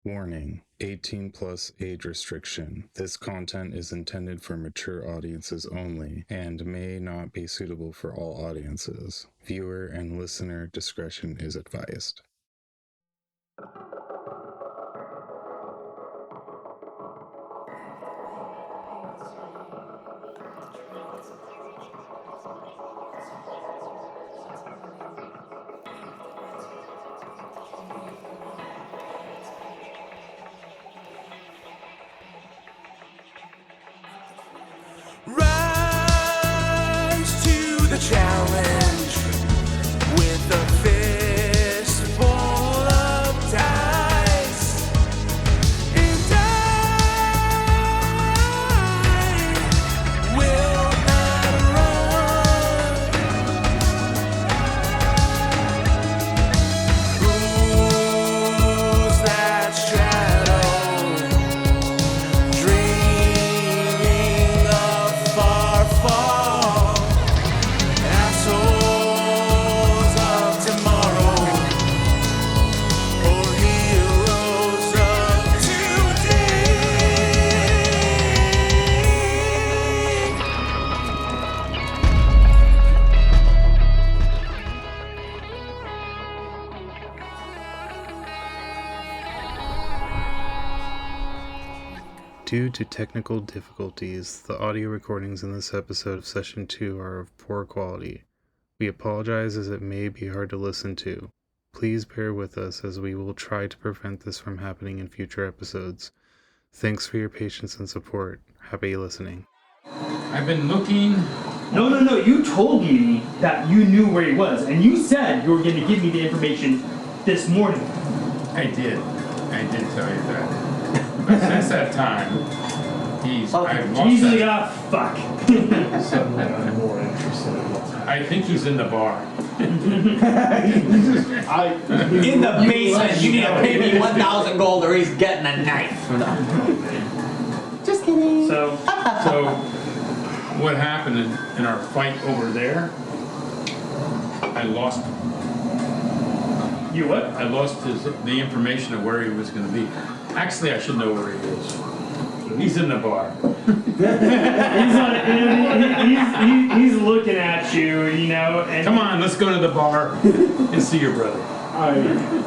Warning, 18 plus age restriction. This content is intended for mature audiences only and may not be suitable for all audiences. Viewer and listener discretion is advised. Rise to the challenge with a fistful of dice, and I will not run. Who's that shadow? Dreaming of Farfall, assholes of tomorrow, or heroes of today. Due to technical difficulties, the audio recordings in this episode of Session 2 are of poor quality. We apologize as it may be hard to listen to. Please bear with us as we will try to prevent this from happening in future episodes. Thanks for your patience and support. Happy listening. I've been looking. No, you told me that you knew where he was, and you said you were going to give me the information this morning. I did tell you that. But since that time, I've lost Easily that. fuck. Suddenly I'm more interested in what's happening. I think he's in the bar. In the basement, you need to pay me 1,000 gold or he's getting a knife. Just kidding. So, What happened in our fight over there, I lost him. you what? I lost the information of where he was going to be. Actually, I should know where he is. He's in the bar. He's looking at you, you know, and Come on, let's go to the bar and see your brother.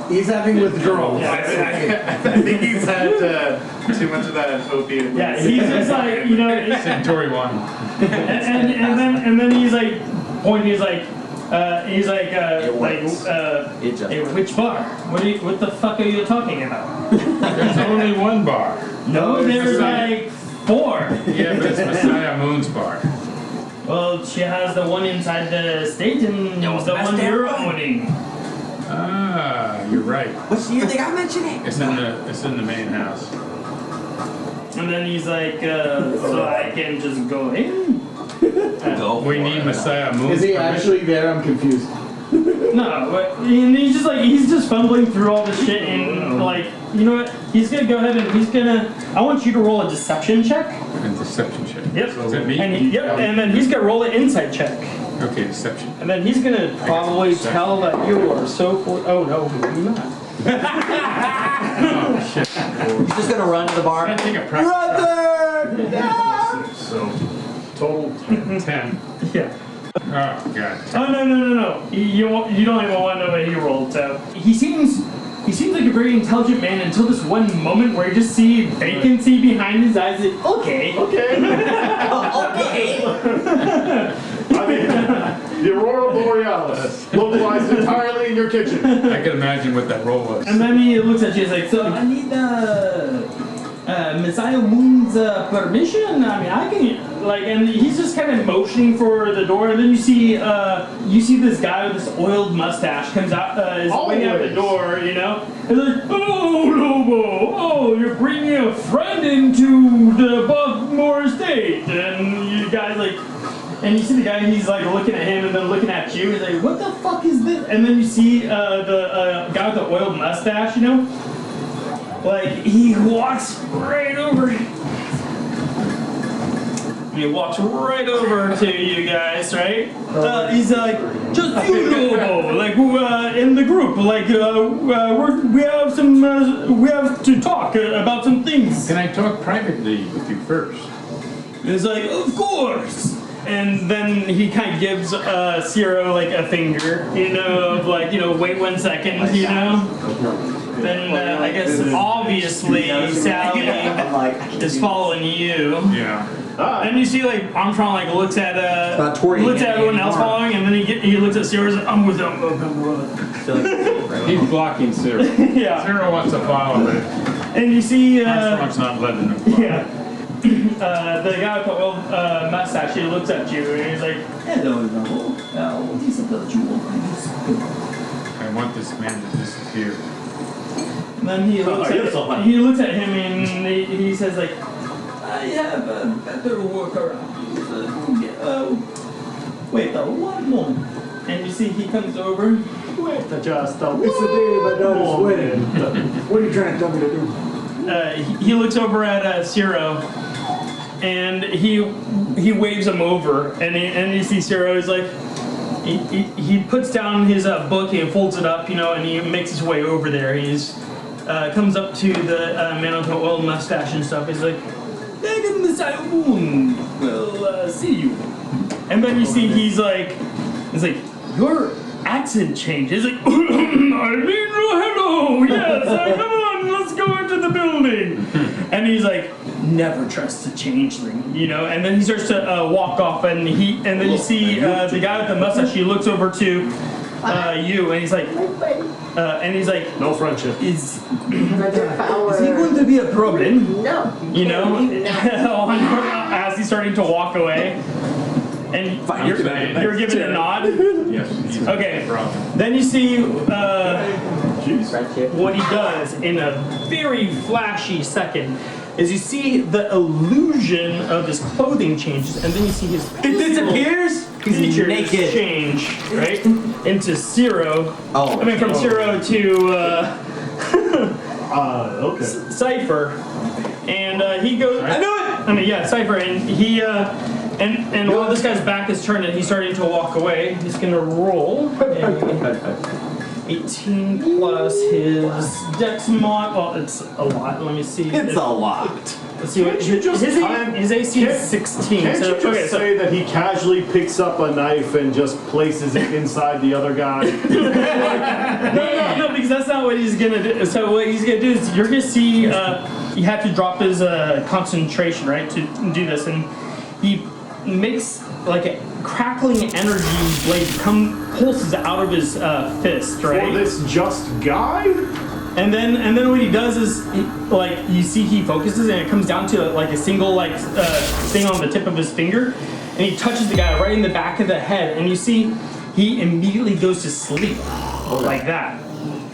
He's having withdrawals. Yeah, I think he's had too much of that opiate. yeah, he's just like, you know, Centauri wine. and then he's like pointing, he's like, hey, which bar? What the fuck are you talking about? There's only one bar. No, there's like 4. Yeah, but it's Messiah Moon's bar. Well, she has the one inside the state and the one you're owning. Ah, you're right. What do you think I'm mentioning? It's in the main house. And then he's like, so I can just go in? We need Messiah Moon's Is he permission. actually there? I'm confused. No, but and he's just fumbling through all this shit and like, you know what? He's gonna go ahead and I want you to roll a deception check. A deception check. Yep. Is that me? And then he's gonna roll an insight check. Okay, deception. And then he's gonna probably tell that you are so oh no, you're not. Oh, shit. He's just gonna run to the bar. I think I practiced Brother! So, total 10. Yeah. Oh, God. Oh no. You don't even want to know what he rolled. So he seems like a very intelligent man until this one moment where you just see vacancy behind his eyes. And, okay. Okay. I mean, the Aurora Borealis, localized entirely in your kitchen. I can imagine what that roll was. And then he looks at you. He's like, so I need Messiah Moon's permission. I mean, I can and he's just kind of motioning for the door. And then you see this guy with this oiled mustache comes out, is waiting out the door. You know, and like, oh Lobo, oh you're bringing a friend into the Buffmore estate, and you guys like. And you see the guy, he's like looking at him and then looking at you. He's like, what the fuck is this? And then you see the guy with the oiled mustache, you know? Like, he walks right over. He walks right over to you guys, right? He's like, just you, Lobo, like, in the group, like, we have to talk. talk about some things. Can I talk privately with you first? He's like, of course. And then he kind of gives Ciro like a finger, of like, wait 1 second, Then I guess obviously Sally is following you. Yeah. And you see like Armstrong like looks at Tori everyone else following, and then he looks at Ciro and says, I'm with them. He's blocking Cyril. Yeah. Cyril wants to follow, but And you see Armstrong's not letting him. yeah. The guy with the old mustache, he looks at you and he's like, hello, what is it that you want? I want this man to disappear. And then he looks at him and he says like, I have a better workaround. Wait one moment. And you see he comes over. Wait, just it's the day of my daughter's wedding. What are you trying to tell me to do? He looks over at Ciro, and he waves him over, and you see Ciro is like, he puts down his book and folds it up, and he makes his way over there. He's comes up to the man with the old mustache and stuff. He's like, "Welcome, Messiah Moon. We'll see you." And then you see he's like, your accent changes. He's like, hello, yes, come on, let's go into the building. And he's like, never trust a changeling, And then he starts to walk off, and then you see the guy with the mustache. He looks over to you, and he's like, No friendship. is he going to be a problem? No. As he's starting to walk away. And you're giving a nod? Yes. Okay. Then you see what he does in a very flashy second is you see the illusion of his clothing changes, and then you see his disappears? He's naked. Change, right? Into Ciro. Oh. I mean, from Ciro to Okay. Cypher. And he goes... I knew it! I mean, yeah, Cypher, and he, and while this guy's back is turned and he's starting to walk away, he's gonna roll a 18 plus his dex mod. Well, it's a lot. Let me see. It's a lot. Let's see what his AC is 16. Can't So you just say that he casually picks up a knife and just places it inside the other guy? No, because that's not what he's gonna do. So what he's gonna do is you're gonna see you have to drop his concentration, right, to do this, and he makes like a crackling energy blade pulses out of his fist, right? For this just guy? And then what he does is you see he focuses and it comes down to like a single thing on the tip of his finger, and he touches the guy right in the back of the head, and you see he immediately goes to sleep like that.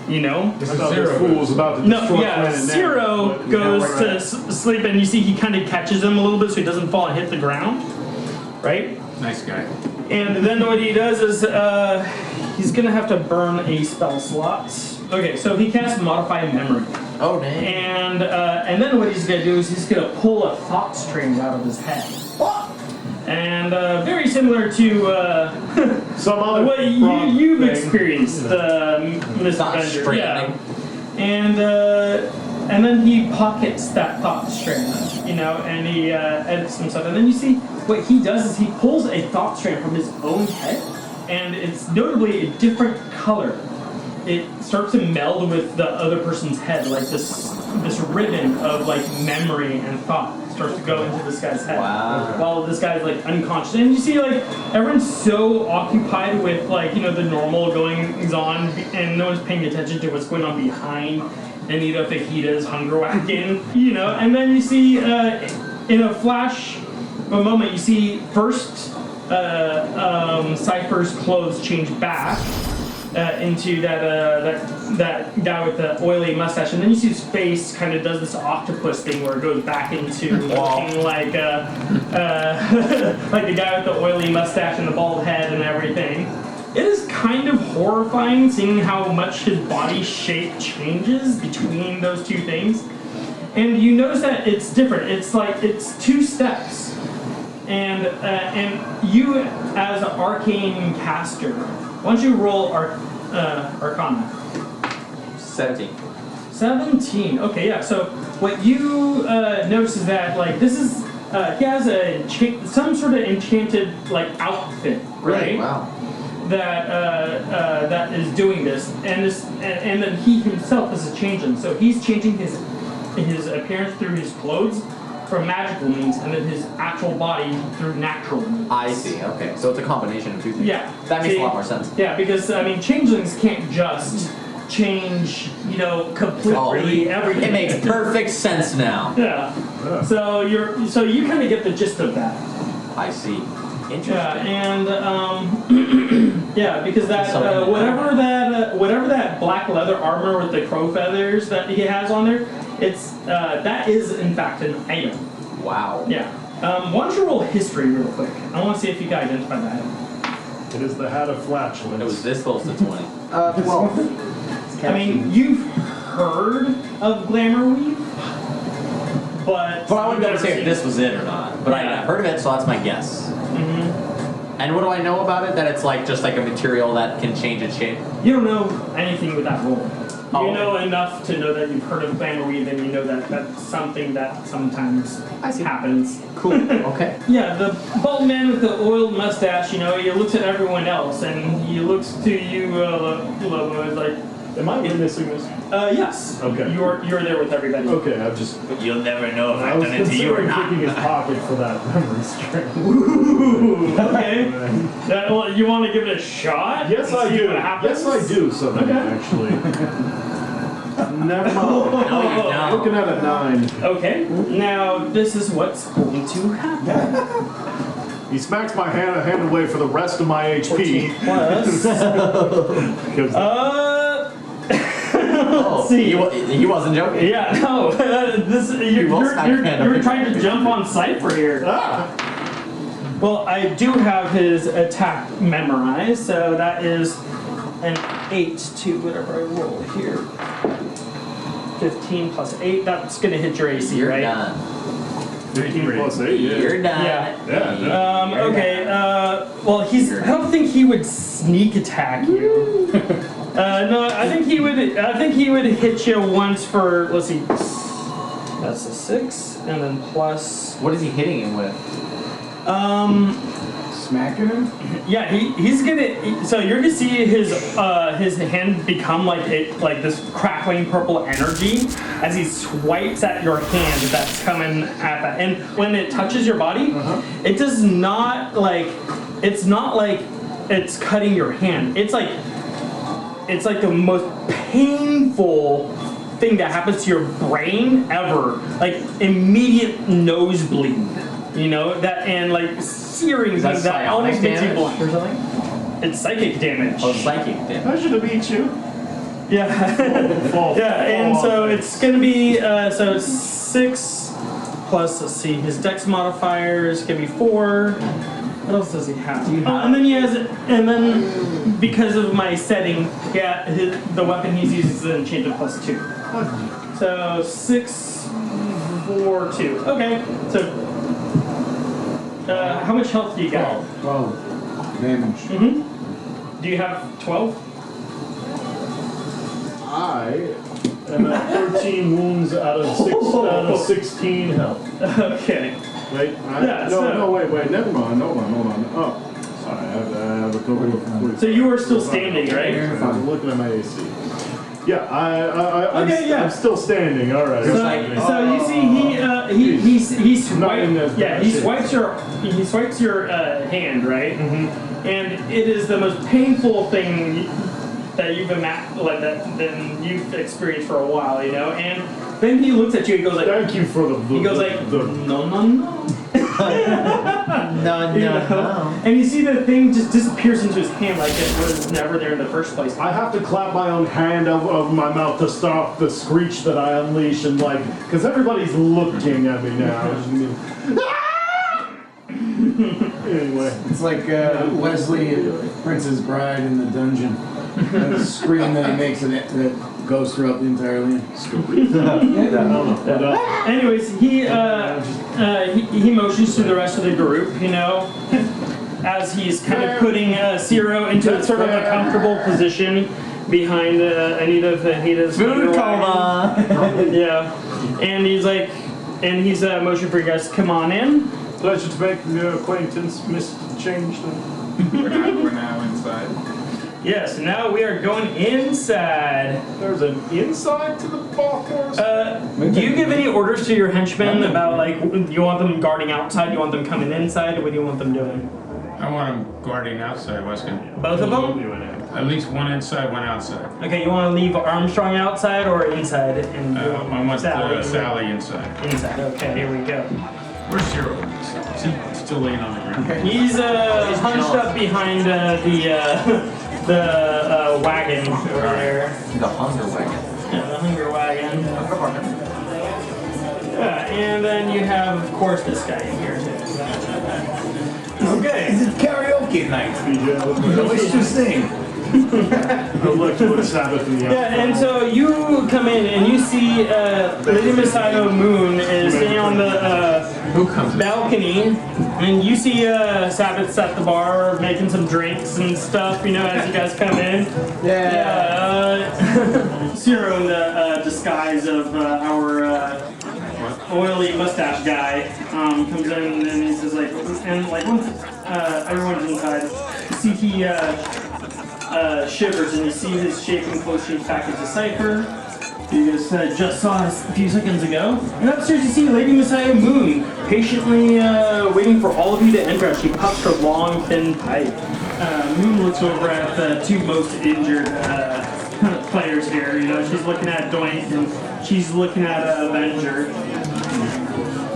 I thought this fool was about to destroy planet Ciro Nam, goes to sleep, and you see he kind of catches him a little bit so he doesn't fall and hit the ground, right? Nice guy. And then what he does is he's gonna have to burn a spell slot. Okay, so he casts Modify Memory. Oh, dang. And then what he's gonna do is he's gonna pull a thought string out of his head. And very similar to some other what you've experienced, Mr. Thought Bender. string. Yeah. And then he pockets that thought string, and he edits some stuff. And then you see what he does is he pulls a thought string from his own head, and it's notably a different color. It starts to meld with the other person's head, like this ribbon of like memory and thought starts to go into this guy's head. Wow. While this guy's like unconscious, and you see like everyone's so occupied with like the normal goings on, and no one's paying attention to what's going on behind Anita Fajita's hunger wagon, And then you see in a flash of a moment, you see first Cypher's clothes change back into that guy with the oily mustache, and then you see his face kind of does this octopus thing where it goes back into looking like like the guy with the oily mustache and the bald head and everything. It is kind of horrifying seeing how much his body shape changes between those two things, and you notice that it's different. It's like it's 2 steps, and you as an arcane caster. Why don't you roll Arcana? 17. 17. Okay, yeah. So what you notice is that like this is he has some sort of enchanted like outfit, right? Wow. That is doing this, and then he himself is a changeling. So he's changing his appearance through his clothes from magical means, and then his actual body through natural means. I see. Okay, so it's a combination of two things. Yeah. That makes See, a lot more sense. Yeah, because I mean, changelings can't just change, completely everything. It makes perfect sense now. Yeah. So you kind of get the gist of that. I see. Interesting. Yeah, and yeah, because that whatever that black leather armor with the crow feathers that he has on there, it's that is in fact an item. Wow. Yeah. Why don't you roll history real quick? I want to see if you can identify that. It is the hat of flatulence. It was this close to 20. 12. I mean, you've heard of Glamour Weave, but But I wouldn't be able to say you've if never this was it or not. But Yeah. I've heard of it, so that's my guess. Mm-hmm. And what do I know about it? That it's like just like a material that can change its shape? You don't know anything with that role. Oh. You know enough to know that you've heard of Glamour Weave, and you know that that's something that sometimes happens. Cool. Okay. Yeah, the bald man with the oiled mustache, he looks at everyone else, and he looks to you, Lobo, is like, Am I witnessing this? yes. Okay. You're there with everybody. Okay, I've just. You'll never know if I I've was done it to you or considering not. picking his pocket for that memory string. Ooh, okay. Well, you want to give it a shot? Yes, and I see do. what happens? Yes, I do. Something actually. Never mind. No, you don't. Looking at a 9. Okay. Now this is what's going to happen. He smacks my hand away for the rest of my HP. Plus. Because Oh, see. he wasn't joking. Yeah. No. You're trying to jump on Cypher here. Well, I do have his attack memorized, so that is an 8 to whatever I roll here. 15 plus 8, that's going to hit your AC, You're right? done. 15 plus 8, yeah. You're done. Yeah. Okay, well, I don't think he would sneak attack you. No, I think he would hit you once for, let's see, that's a 6, and then plus... What is he hitting him with? Smacking him? Yeah, he's gonna. So you're gonna see his hand become like this crackling purple energy as he swipes at your hand that's coming at that. And when it touches your body, it does not like. It's not like it's cutting your hand. It's like the most painful thing that happens to your brain ever. Like immediate nosebleed. That and like searing Is that things that almost psionic makes you damage blind. or something? It's psychic damage. Oh, psychic damage. I should have beat you. Yeah. Yeah, and so it's gonna be so 6 plus, let's see, his dex modifier is gonna be 4. What else does he have? And then because of my setting, the weapon he's using is an enchanted +2. So 6, 4, 2. Okay, so how much health do you got? 12 damage. Do you have 12? I am at 13 wounds out of 16 health. Okay. Wait, Yeah, wait, never mind, hold on. Oh, sorry, I have a total of 40. So you are still standing, right? I'm looking at my AC. Yeah, Okay, yeah. I'm still standing. All right. So you see, he swipes your hand, right? And it is the most painful thing that you've experienced for a while, And then he looks at you. He goes like, Thank you for the. He goes like, no. No. And you see the thing just disappears into his hand like it was never there in the first place. I have to clap my own hand over my mouth to stop the screech that I unleash and because everybody's looking at me now. Anyway. It's like Wesley and Princess Bride in the dungeon. That scream that he makes that goes throughout the entire land. Anyways, he motions to the rest of the group, as he's kind of putting Zero into sort of a comfortable position, behind Anita Fajitas. Food coma. Yeah, and he's like, motioning for you guys to come on in. Pleasure to make your acquaintance, Mr. Changeling. We're now inside. Yes, now we are going inside. There's an inside to the parkour. Do you give any orders to your henchmen about like, you want them guarding outside, you want them coming inside, what do you want them doing? I want them guarding outside, Weskin. Both of them? At least one inside, one outside. Okay, you want to leave Armstrong outside or inside? And I want Sally. Sally inside. Inside. Okay, here we go. Where's Zero? Is he still laying on the ground? He's hunched up behind the wagon over there. The hunger wagon. Yeah, the hunger wagon. Yeah, and then you have, of course, this guy in here too. Okay. Is it karaoke night? What's to sing? I'd like to put Sabbath in the Yeah, and so you come in and you see Lady Misayo Moon is sitting on the balcony, and you see Sabbath's at the bar making some drinks and stuff, you know, as you guys come in. Yeah. Zero in the disguise of our oily mustache guy comes in and he says like, and like once everyone's inside, you see he shivers and you see his shaking close shaped package of cipher. You guys just saw us a few seconds ago. And upstairs you see Lady Messiah Moon patiently waiting for all of you to enter as she puffs her long, thin pipe. Moon looks over at the two most injured players here. You know, she's looking at Doink and she's looking at Avenger.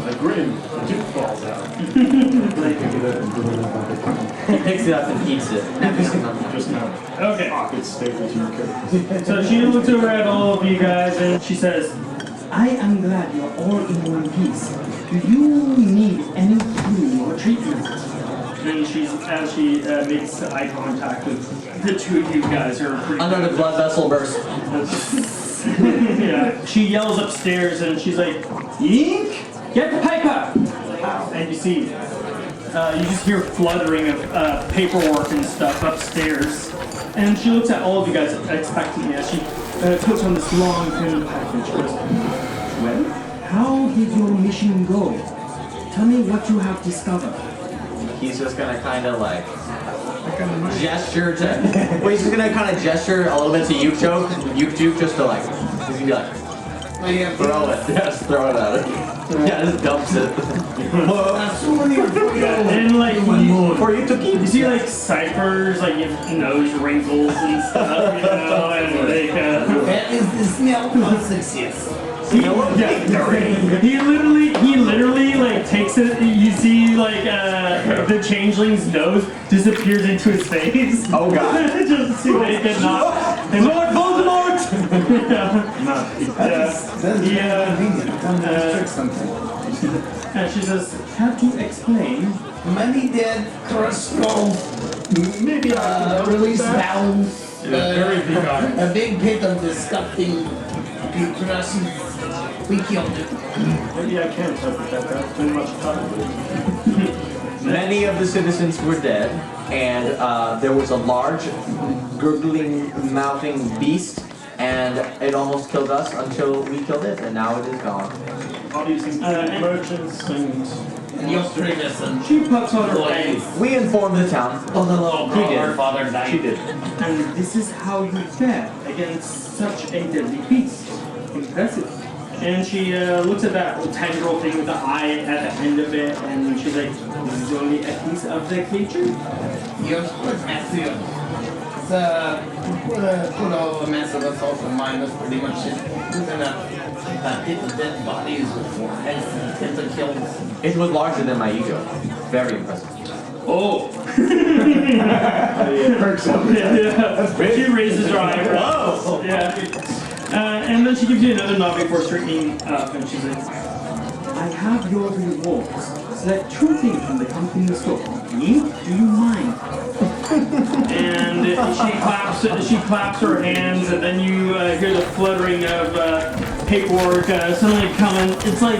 A grin, a tooth falls out. He picks it up and eats it. Just now. Okay. Pockets stay with you, Kurt. So she looks over at all of you guys and she says, I am glad you're all in one piece. Do you need any healing or treatment? And as she makes eye contact with the two of you guys who are pretty Another blood vessel burst. yeah. She yells upstairs and she's like, Yink! Get the pipe up! And you see, you just hear fluttering of paperwork and stuff upstairs. And she looks at all of you guys expectantly as she puts on this long, thin package. She goes, well, how did your mission go? Tell me what you have discovered. He's just gonna kind of like gesture to. Well, he's just gonna kind of gesture a little bit to Yuke just to like. He's gonna be like, throw it. Yes, throw it at her. Yeah, just dumps it. And like, you see like ciphers, like nose wrinkles and stuff, you know, and like, That is the smell of success. he literally like takes it. You see like the changeling's nose disappears into his face. Oh god! Just to make it not. Lord Voldemort. And she says, "Have to explain." Money dead, crystal, Maybe I can release valves, Very big eye. a big pit of disgusting putrescence. We killed it. Maybe I can help with that. That's too much time. Many of the citizens were dead, and there was a large, gurgling, mouthing beast, and it almost killed us until we killed it, and now it is gone. Bodies include merchants and Illustrious and She puffs on her face. We informed the town. oh, the little He girl, did. her father died. She did. And this is how you fare against such a deadly beast. Impressive. And she looks at that tendril thing with the eye at the end of it, and she's like, this is only a piece of the creature? Yes, but massive. It's put all the mass of us off and mine. That's pretty much it. We're gonna hit the dead bodies with heads and tentacles. It was larger than my ego. Very impressive. Oh! perks up. Yeah. She raises her eyebrows. Yeah. And then she gives you another nod before straightening up, and she's like, I have your rewards. Select two things from the company store. Yink, do you mind? And she claps her hands, and then you hear the fluttering of paperwork suddenly coming. It's like,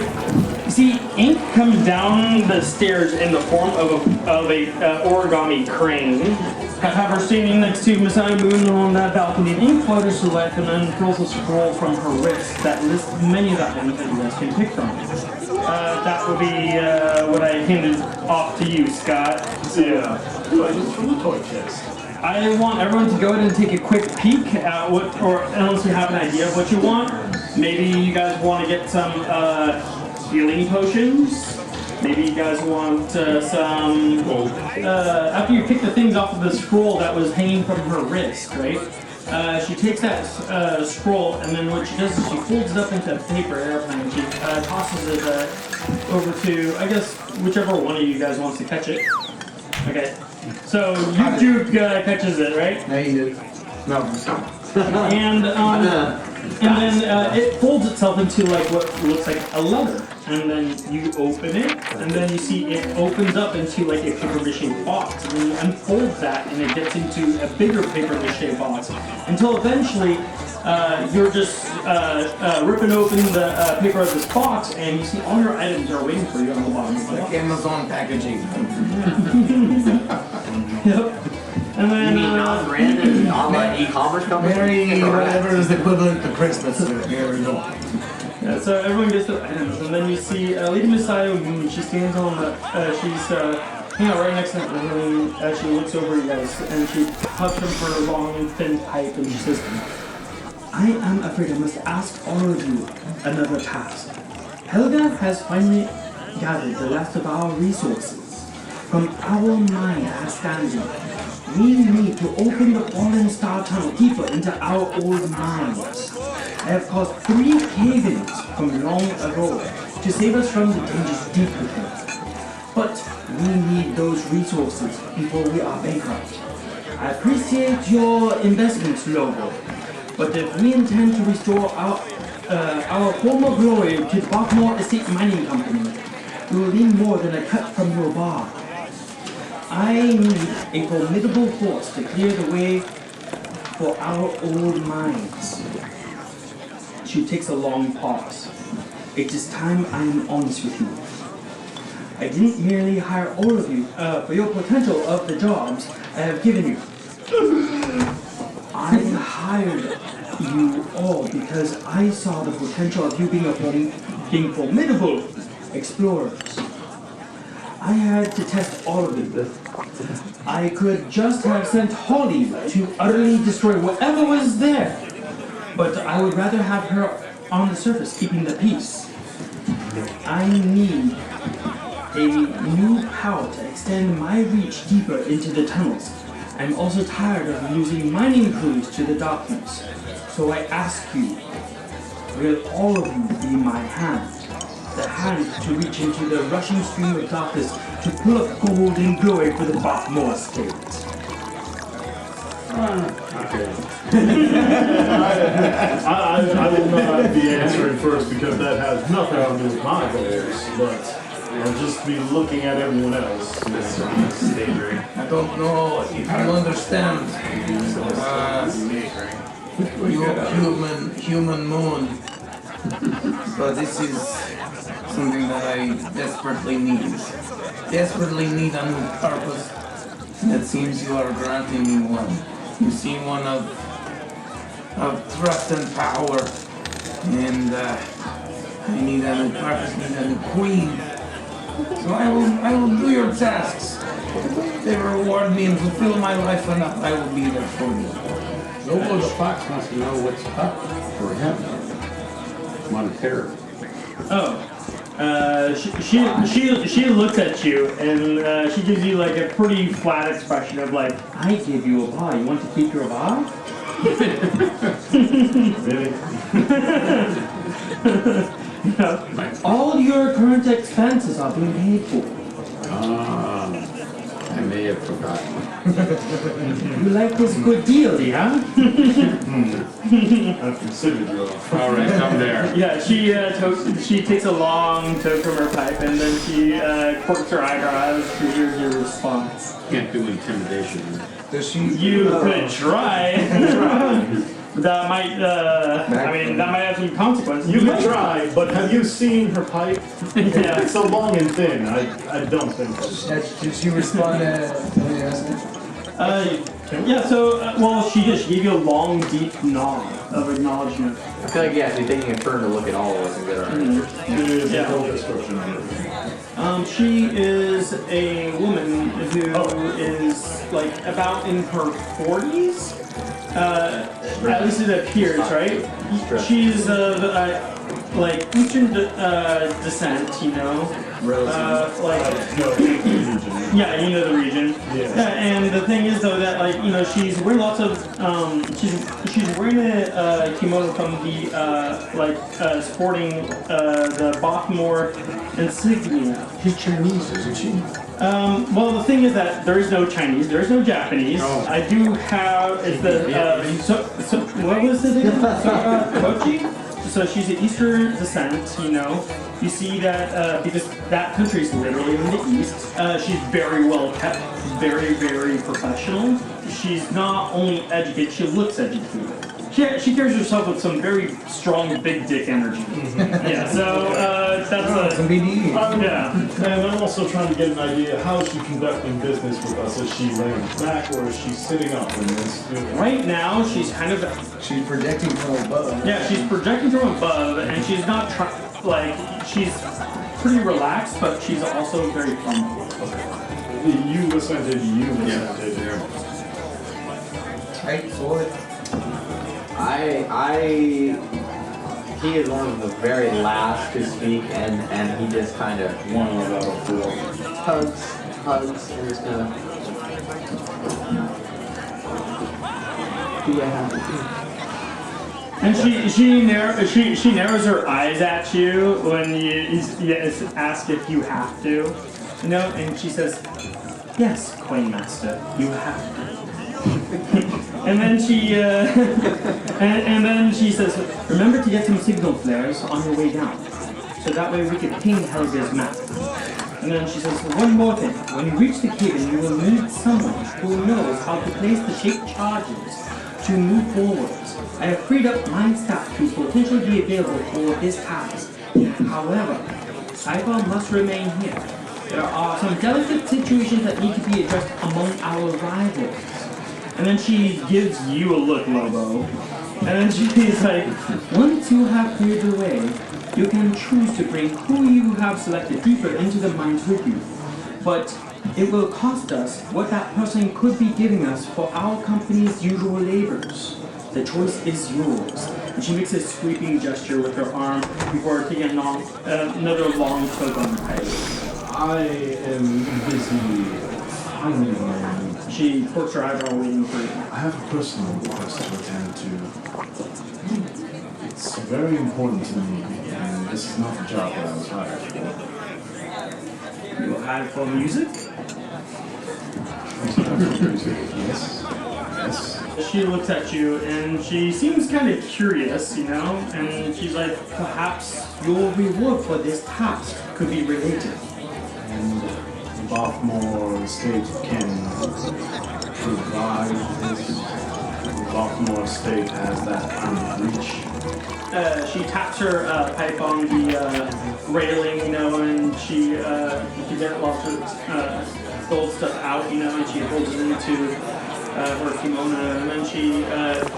you see, ink comes down the stairs in the form of a origami crane. have her standing next to Messiah Moon on that balcony. An ink flutters to life and unfurls a scroll from her wrist that lists many of the items that you guys can pick from. That would be what I handed off to you, Scott. Yeah. Just from the toy chest. I want everyone to go ahead and take a quick peek at what, or unless you have an idea of what you want. Maybe you guys want to get some healing potions. Maybe you guys want some. After you pick the things off of the scroll that was hanging from her wrist, right? She takes that scroll, and then what she does is she folds it up into a paper airplane. She tosses it over to, I guess, whichever one of you guys wants to catch it. Okay. So you catches it, right? No, you did. No. And then it folds itself into like what looks like a letter. And then you open it, and then you see it opens up into like a paper mache box. And then you unfold that, and it gets into a bigger paper mache box. Until eventually, you're just ripping open the paper of this box, and you see all your items are waiting for you on the bottom of the box. Like Amazon packaging. Yep. And then, You mean non-brand and online e-commerce company? Mary, whatever is equivalent to Christmas. Here we go. yeah, so everyone gets their items, and then you see Lady Messiah Moon. She stands on the, she's hanging out right next to that railing as she looks over you guys, and she puffs from her long, thin pipe, and she says, I am afraid I must ask all of you another task. Helga has finally gathered the last of our resources from our mine at standing. We need to open the fallen star tunnel deeper into our old mines. I have caused 3 cave-ins from long ago to save us from the dangers deep within. But we need those resources before we are bankrupt. I appreciate your investments, Lobo, but if we intend to restore our former glory to the Baltimore Estate Mining Company, we will need more than a cut from your bar. I need a formidable force to clear the way for our old mines. She takes a long pause. It is time I am honest with you. I didn't merely hire all of you for your potential of the jobs I have given you. I hired you all because I saw the potential of you being formidable explorers. I had to test all of you. I could just have sent Holly to utterly destroy whatever was there, but I would rather have her on the surface keeping the peace. I need a new power to extend my reach deeper into the tunnels. I'm also tired of losing mining crews to the darkness. So I ask you, will all of you be my hand? The hand to reach into the rushing stream of darkness to pull up gold and glory for the Baltimore Estate. Okay. I will not be answering first because that has nothing to do with my goals, but I'll just be looking at everyone else. I don't know if you understand. Human moon. But this is something that I desperately need. Desperately need a new purpose. It seems you are granting me one. You seem one of trust and power. And I need a new purpose, need a new queen. So I will do your tasks. If they reward me and fulfill my life enough, I will be there for you. Lobo the Fox wants to know what's up for him monetarily. Oh, she looks at you and she gives you like a pretty flat expression of like, I gave you a bar. You want to keep your bar? Really? All your current expenses are being paid for. I may have forgotten. You like this good deal, yeah? I've considered you. All right, come there. Yeah, she takes a long toke from her pipe and then she quirks her eyebrows to hear your response. Can't do intimidation. Does she? You could try. That might, that might have some consequences. You can try, but have you seen her pipe? Yeah. It's so long and thin. I don't think so. Did she respond to Yeah, so, well, she gave you a long, deep nod of acknowledgement. I feel like yeah, she's taking a turn to look at all of us and get our answers. Yeah. Full description of it. She is a woman who is like about in her 40s. At least it appears, right? She's like Eastern descent, you know. Yeah, you know the region. Yeah, and the thing is though that like you know she's wearing lots of she's wearing a kimono from the sporting the Bothmore insignia. She's Chinese, isn't she? Well, the thing is that there is no Chinese, there is no Japanese. Oh. I do have it's the what was it again? Kochi? So she's of Eastern descent, you know. You see that because that country is literally in the east. She's very well kept, very, very professional. She's not only educated, she looks educated. She carries herself with some very strong big dick energy. Yeah, so that's some BDE. yeah. And I'm also trying to get an idea, how is she conducting business with us? Is she laying back or is she sitting up in this? Right now, she's kind of She's projecting from above. yeah, she's projecting from above, and she's not she's pretty relaxed, but she's also very humble. You assented, yeah. Right, sword. He is one of the very last to speak, and he just kind of One out of four. hugs, and just kind of. Do I have to? And she narrows her eyes at you when you ask if you have to, you know, and she says, "Yes, Coin Master, you have to." And then she and then she says, "Remember to get some signal flares on your way down, so that way we can ping Helga's map." And then she says, "One more thing. When you reach the cave, you will meet someone who knows how to place the shaped charges to move forwards. I have freed up my staff to potentially be available for this task. However, Cyber must remain here. There are some delicate situations that need to be addressed among our rivals." And then she gives you a look, Lobo. And then she's like, "Once you have cleared the way, you can choose to bring who you have selected deeper into the mines with you. But it will cost us what that person could be giving us for our company's usual labors. The choice is yours." And she makes a sweeping gesture with her arm before taking another long tug on the pipe. I am busy finding my own. She quirks her eyebrow waiting for you. I have a personal request to attend to. It's very important to me, and this is not the job that I was hired for. You will hire for music? Yes. Yes. She looks at you and she seems kind of curious, you know, and she's like, "Perhaps your reward for this task could be related." And Bothmore State can provide this. Bothmore State has that kind of reach. She taps her pipe on the railing, you know, and she gets lots of gold stuff out, you know, and she holds it into her kimono, and then she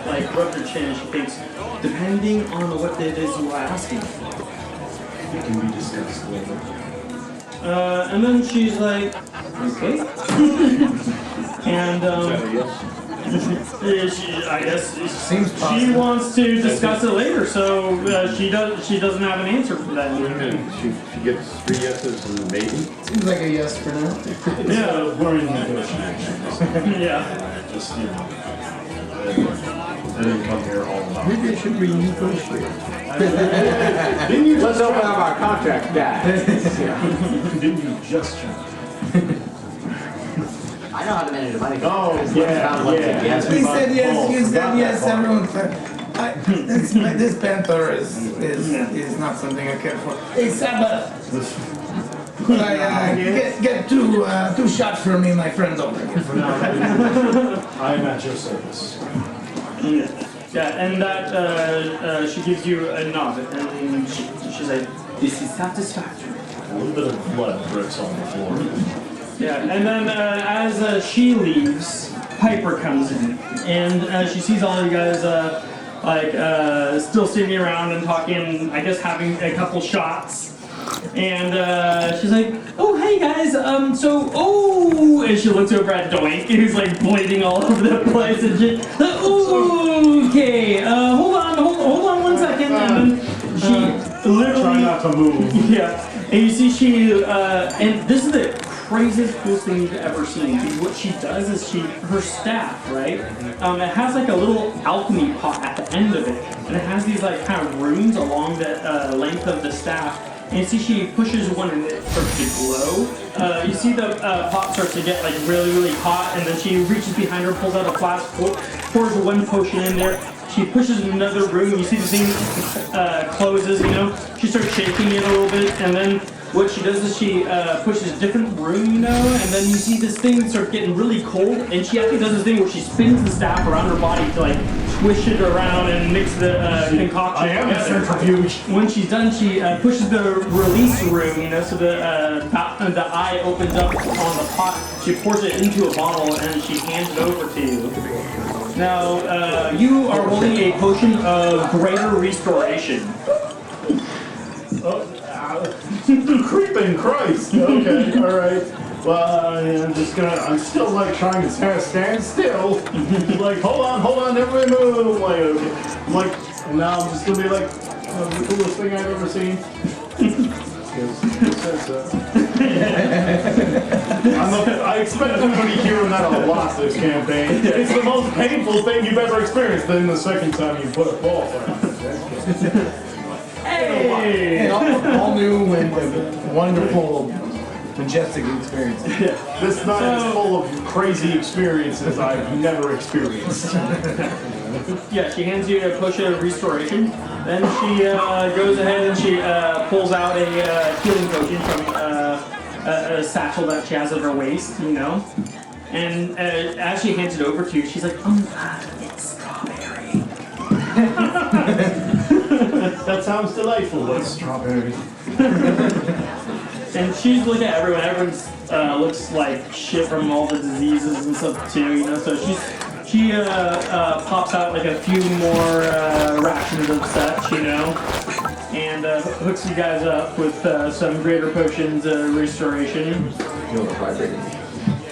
like rubs her chin and she thinks, depending on what it is you are asking. It can be discussed later. And then she's like, "Okay." And I guess she wants to discuss it later, so she doesn't have an answer for that. She gets 3 yeses and a maybe. Seems like a yes for now. Yeah, We're in negotiations. yeah. Just, you know, I didn't come here all about. Maybe I should renegotiate. Didn't you Let's open up our contract, guys. Didn't you just try? I know how to manage money. Oh, yeah. He said yes, you said yes, everyone said. This panther is not something I care for. Hey, Saba, could I get two shots for me and my friends over here? For now, I am at your service. Yeah, and that she gives you a nod, and she's like, "This is satisfactory." A little bit of blood drips on the floor. Yeah, and then as she leaves, Piper comes in, and she sees all you guys still sitting around and talking. I guess having a couple shots. And she's like, "Oh, hey guys, and she looks over at Doink, who's like bleeding all over the place, and she, okay, hold on 1 second, and then she literally try not to move. Yeah, and you see she, and this is the craziest, coolest thing you've ever seen. Because what she does is her staff, right? It has like a little alchemy pot at the end of it, and it has these like kind of runes along the length of the staff. And you see she pushes one and it starts to glow. You see the pot starts to get like really, really hot, and then she reaches behind her, pulls out a flask, pours one potion in there. She pushes another room. You see the thing closes, you know. She starts shaking it a little bit, and then what she does is she pushes a different room, you know, and then you see this thing start getting really cold, and she actually does this thing where she spins the staff around her body to like swish it around and mix the concoction. I am a centrifuge. When she's done, she pushes the release room, you know, so the eye opens up on the pot. She pours it into a bottle and she hands it over to you. Now, you are holding a potion of greater restoration. Creeping Christ. Okay, alright. Well, I'm still like trying to stand still. Like, hold on, everybody move. I'm like, okay. I'm like, and now I'm just gonna be like, the coolest thing I've ever seen. I expect everybody hearing that a lot this campaign. It's the most painful thing you've ever experienced. Then the second time you put a ball Hey! All new and wonderful, majestic experience. This night is full of crazy experiences I've never experienced. Yeah, she hands you a potion of restoration. Then she goes ahead and she pulls out a healing potion from a satchel that she has at her waist, you know. And as she hands it over to you, she's like, it's strawberry. That sounds delightful. What's strawberry? And she's looking at everyone. Everyone looks like shit from all the diseases and stuff too, you know. So she pops out like a few more rations of such, you know, and hooks you guys up with some greater potions restoration.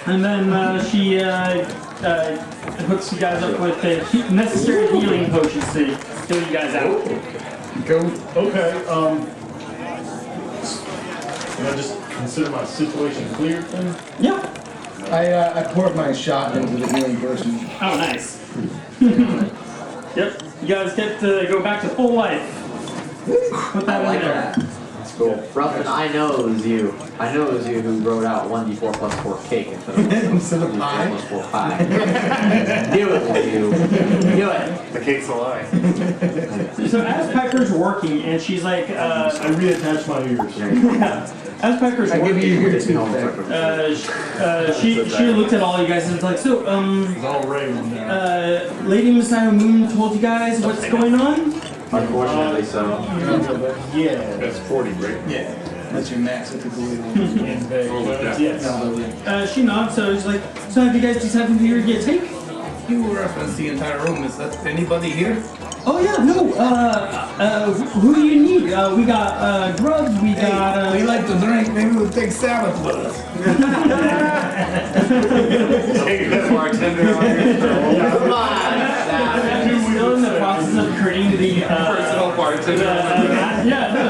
And then she hooks you guys up with the necessary healing potions to heal you guys out. Go. Okay. Can I just consider my situation clear then? Yeah. I poured my shot into the healing potion. Oh, nice. Yep. You guys get to go back to full life. Put that I like in there. that. That's cool. Ruffin, I know it was you. I know it was you who wrote out 1d4 plus 4 cake instead of pie. plus 4 pie. Knew it was you. Knew it. The cake's a lie. So as Pecker's working, and she's like, I reattach my ears. yeah. As Pecker's I give you working, your tooth. she looked at all you guys and was like, so, It's all raven now. Lady Messiah Moon told you guys what's going on? Unfortunately so. Yeah. That's 40, right? Yeah, that's your max at the glue. Yes. She nods, so she's like, so have you guys decided who you're gonna take? You reference the entire room. Is that anybody here? Oh yeah, no, who do you need? We got, grubs, we got, We like to drink. Maybe we'll take Sabbath with us. Take that bartender on your Come on. He's still in the process of creating the, Personal bartender. yeah, no,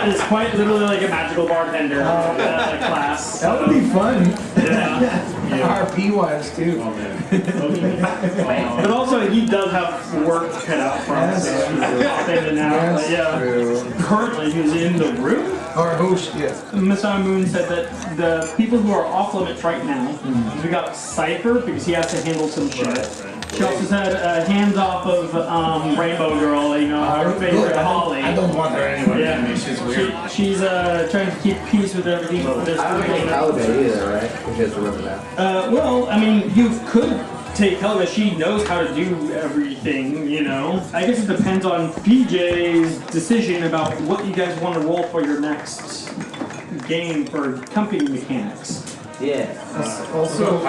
it's quite literally like a magical bartender class. That would be fun. Yeah. RP wise too. But also, he does have work cut out for him, so he's pop in and out. But yeah, currently he's in the room. Or host, yes. Miss Moon said that the people who are off limits right now, we got Cypher because he has to handle some shit. She also said hands off of Rainbow Girl, you know, her favorite Holly. I don't want her anywhere. Yeah, She's weird. she's trying to keep peace with everything. But there's I don't think Helga either, right? If you have to remember that. well, I mean, you could take Helga. She knows how to do everything, you know. I guess it depends on PJ's decision about what you guys want to roll for your next game for company mechanics. Yeah. Also,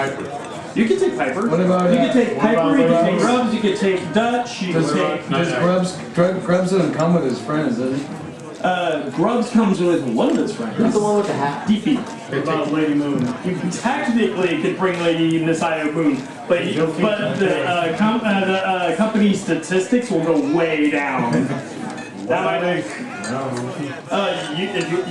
You could take Piper. What about, you could take what Piper, about you could take Grubs? Grubs, you could take Dutch, you could take... Does Grubs doesn't come with his friends, does he? Grubs comes with one of his friends. Who's the one with the hat? DP. What about Lady Moon? You technically could bring Lady Nisayo Moon, but the company statistics will go way down. That might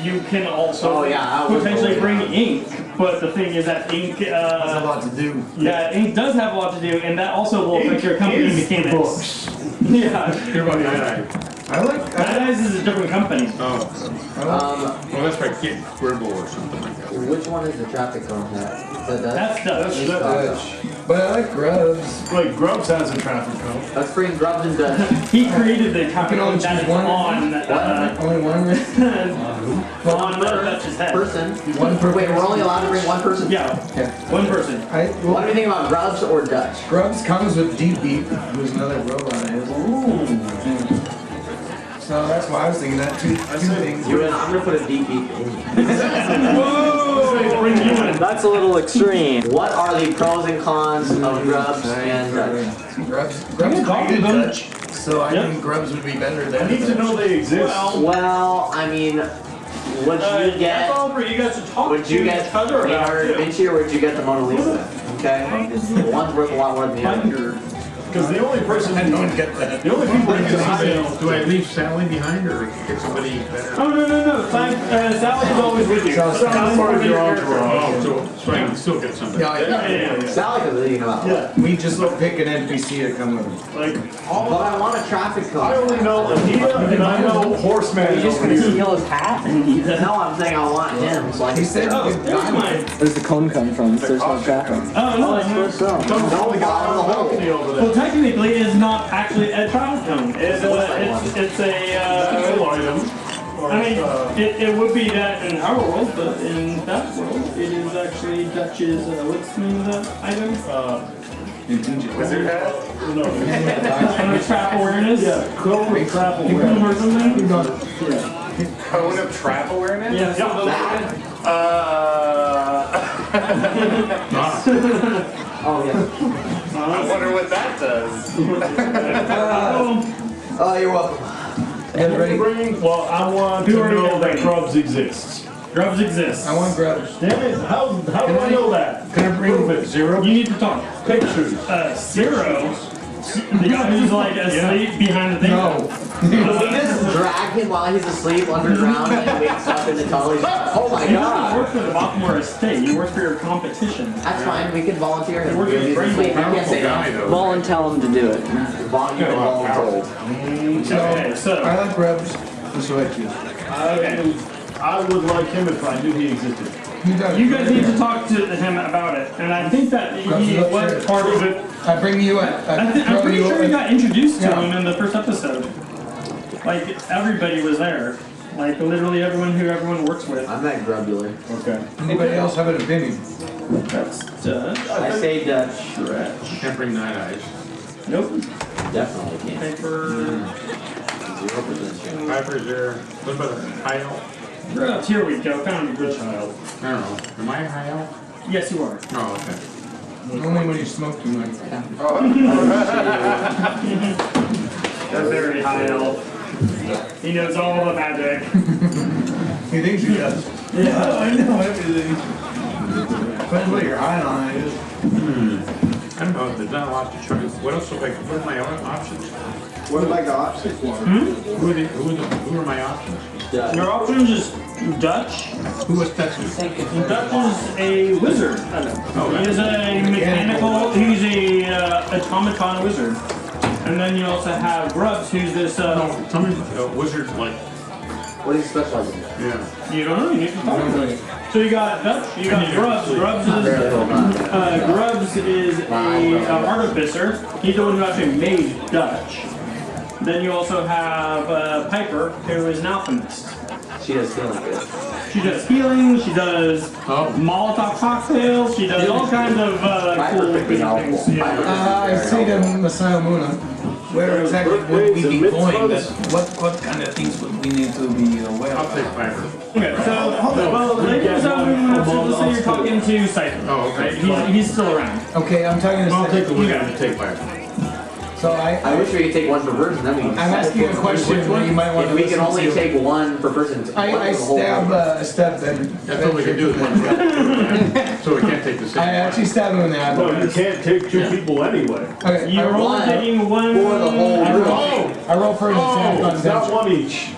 you can also potentially bring ink, but the thing is that ink Has a lot to do. yeah, ink does have a lot to do, and that also will affect your company mechanics. Books. Yeah, Hear about the eye. I like. Nice is a different company. Oh. Well, that's right. Get Gribble or something like that. Which one is the traffic cone hat? Is that That's Dutch. Dutch. But I like Grubs. Like Grubs has a traffic cone. Let's bring Grubs and Dutch. He created the company only that choose is one. on Only one. on Dutch's head. Person. One per Wait, we're only allowed to bring one person? Yeah, one person. What do you think about Grubs or Dutch? Grubs comes with Deep Beat, who's another robot of his. So that's why I was thinking that two things. I'm gonna put a deep beat in. That's a little extreme. What are the pros and cons of Grubs and Dutch? Grubs created Dutch, so I think Grubs would be better than I need to know they exist. Well, I mean, would you get? That's all for you guys to talk Would you to get each other about. Leonardo da Vinci or would you get the Mona Lisa? Okay, one's worth a lot more than the other. Because the only person I don't get that. the only people who can Do I leave Sally behind or get somebody better? Oh no. Sally is always with you. Sally's part of your entourage. Oh, so I can still get somebody. Yeah, Sally could leave him out. Yeah. we just pick an NPC to come with us. Like But I want a traffic cone. I only know Anita and I know Horseman. Are you just gonna steal his hat? No, I'm saying I want him. So I He can said Oh, you could there's buy mine. Where's the cone come from? There's no traffic. Oh no. So. Comes from the guy on the balcony over there. Well, technically, it's not actually a traffic cone. It's a item. Or, I mean, it would be that in our world, but in that world, it is actually Dutch's. What's the name of that item? Wizard hat? No. Trap awareness. Yeah, cone of trap Or awareness. something. Cone of trap awareness? Yeah. Oh yeah. I wonder what that does. Oh, you're welcome. Well, I want to know that Grubs exists. Grubs exist. I want Grubs. Damn it, how do I know that? Can I bring Prove it, Zero. You need to talk. Pictures. Zero. The guy who's like asleep behind the thing. No. We just drag him while he's asleep underground and he wakes up in the tunnel. He's like, oh my You don't god. work for the Baltimore estate. You work for your competition. That's fine, we can volunteer him. We're gonna He's bring asleep. You him can't say Guy, that. though. Tell him to do it. Voluntold. Okay, so. I like Grubs. That's what I choose. I would like him if I knew he existed. You guys need to talk to him about it, and I think that he was part of it. I bring you up. I'm pretty sure you got introduced to him in the first episode. Like, everybody was there. Like, literally everyone works with. I'm that grubular. Okay. Anybody else have an opinion? That's Dutch. I say Dutch. Can't bring night eyes. Nope. Definitely can't. Paper. 0% chance. Piper's there. What about a high elf? Grubs. Here we go. Found a good child. I don't know. Am I a high elf? Yes, you are. Oh, okay. Only when you smoke too much. They're very high elf. He knows all the magic. He thinks he does. Yeah. I know everything. Depends what you're high on, I guess. I don't know. There's not a lot to choose. What else? What are my options? What have I got? Who are my options? Your options is Dutch. Who was Texas? Dutch is a wizard. He is a mechanical. He's a automaton wizard. And then you also have Grubs, who's this. No, tell me, wizard like. What do you specialize in? Yeah. You don't know. You need to talk to him. So you got Dutch. You got Grubs. Grubs is a artificer. He's the one who actually made Dutch. Then you also have Piper, who is an alchemist. She does healing good. She does healing, she does Molotov cocktails, she does all kinds of cool things. I say to Masao Muna, where exactly would we be going? What kind of things would we need to be aware I'll of? take Piper. Okay, so, well, Lady Masao Muna let's say you're talking to Cypher. Oh, okay. Right? He's still around. Okay, I'm talking to I'll take the wizard Okay. and take fire. So I wish we could take one per person. Then we. I'm asking a question that you might want If to we can listen only to. take one per person. I stab them. That's all we can do is one. So we can't take the same. I actually stab him in the eyeball. No, you can't take two people anyway. Okay, You're only one taking one. for the whole I room. roll, I roll for an attack on It's not adventure. one each.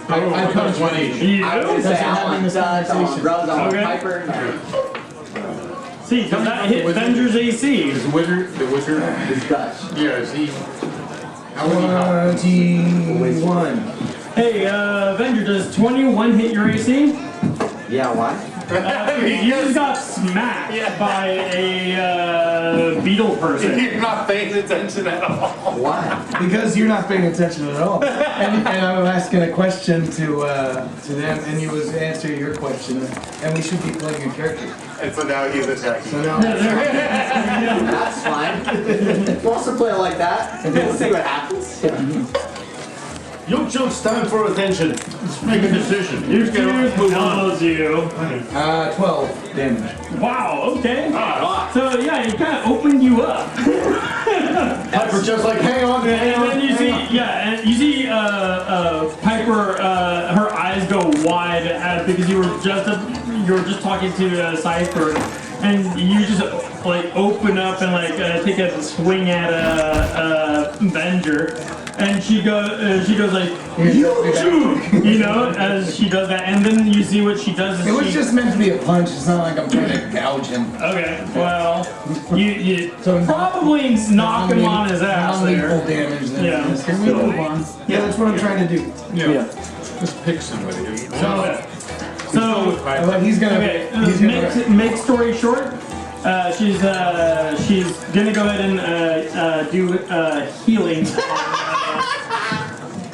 I punch one each. You I do? would say That's I having want this Dutch, I want conversation. Rose, I want Okay. Piper. See, does that hit Venger's AC? Is the wizard It's Dutch. yeah, is he how would he 21. Hey, Venger, does 21 hit your AC? Yeah, why? You just got smacked by a beetle person. You're not paying attention at all. Why? Because you're not paying attention at all. And I'm asking a question to them, and you was answering your question, and we should be playing a character. And so now he's attacking. So now, That's fine. We'll also play it like that. We'll see what happens. You just time for attention. Let's make a decision. You follows you. 12 damage. Wow, okay. So yeah, he kind of opened you up. Piper just like, hang on, And then you see, and you see Piper, her eyes go wide because you were just talking to Cypher, and you just like open up and like take a swing at Venger, and she goes like, you know, as she does that, and then you see what she does. Is It was she, just meant to be a punch. It's not like I'm trying to gouge him. okay. Well, you So probably knock him on his ass Non-lethal there. damage. Then. Yeah. Can we move on? Yeah, that's what I'm trying to do. Yeah. Just pick somebody. So. But he's gonna. Okay, He's gonna. make story short. She's gonna go ahead and do healing on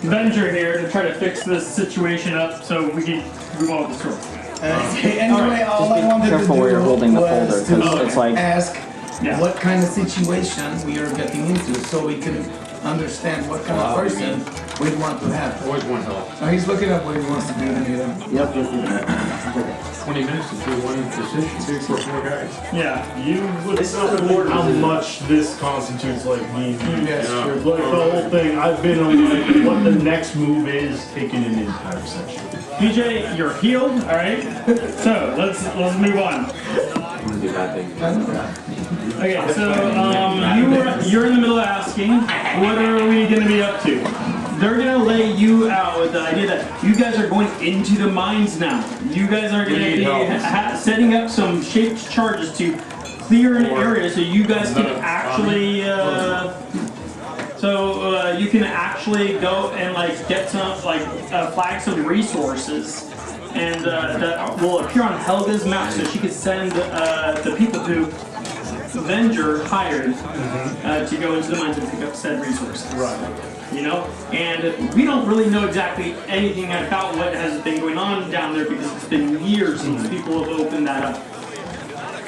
Venger here to try to fix this situation up so we can move on with the story. Anyway, all I wanted to Careful do where you're holding the folder, was 'cause to it's like- ask Yeah. what kind of situation we are getting into, so we can understand what kind of person we want to have. Always one help. So he's looking up what he wants to do to me. Then. Yep. 20 minutes to do one decision for 4 guys. Yeah. You would This is know important. how much this constitutes like me. Yes, sure. Like the whole thing, I've been on like what the next move is, taking an entire session. DJ, you're healed. All right. So let's move on. I'm gonna do bad things. Okay. So you're in the middle of asking, what are we gonna be up to? They're gonna lay you out with the idea that you guys are going into the mines now. You guys are gonna be setting up some shaped charges to clear an area so you guys can actually you can actually go and like get some like flag some resources, and that will appear on Helga's map so she can send the people who Venger hired to go into the mines and pick up said resources. Right. You know, and we don't really know exactly anything about what has been going on down there because it's been years since people have opened that up.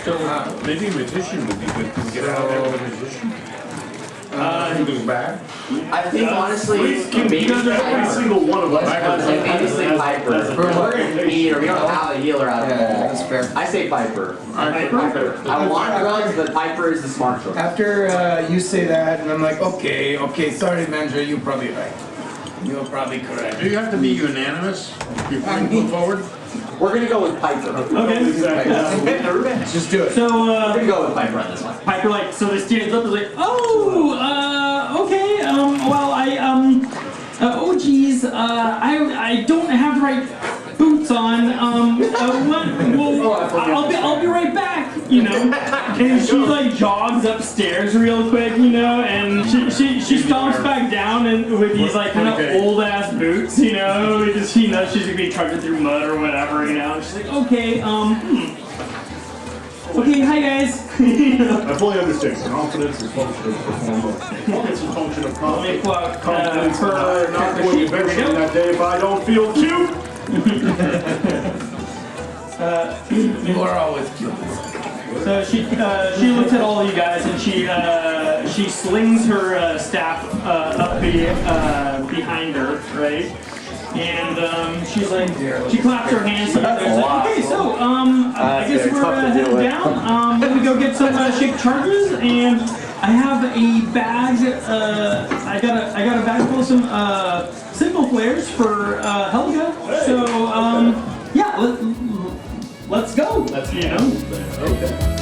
So maybe a magician would be good to get out there with a magician. Anything bad? I think honestly, maybe Every single one of us has maybe say Piper. We're in need, or we don't have a healer out of all. That's fair. I say Piper. Piper? I want drugs, but Piper is the smart choice. After you say that, and I'm like, okay, sorry, Mandra, you're probably right. You're probably correct. Do you have to be unanimous before you move forward? We're gonna go with Piper. Okay. Just do it. So We're gonna go with Piper on this one. Piper so they stands up and is like, okay, well oh geez, I don't have the right boots on, I'll be right back, you know, and she like jogs upstairs real quick, you know, and she stomps back down and with these like kind of old ass boots, you know, because she knows she's gonna be trudging through mud or whatever, you know, and she's like, okay, okay, hi guys. I fully understand. Confidence is function of performance. Confidence is function of confidence. Confidence her not going to venture that day if I don't feel cute. You are always cute. So she looks at all you guys and she slings her staff up behind her, right? And she's like, she claps her hands together. And like, okay, so I down. Let me go get some shaped charges, and I have a bag. I got a bag full of some signal flares for Helga. So yeah, let's go. Let's go. Okay.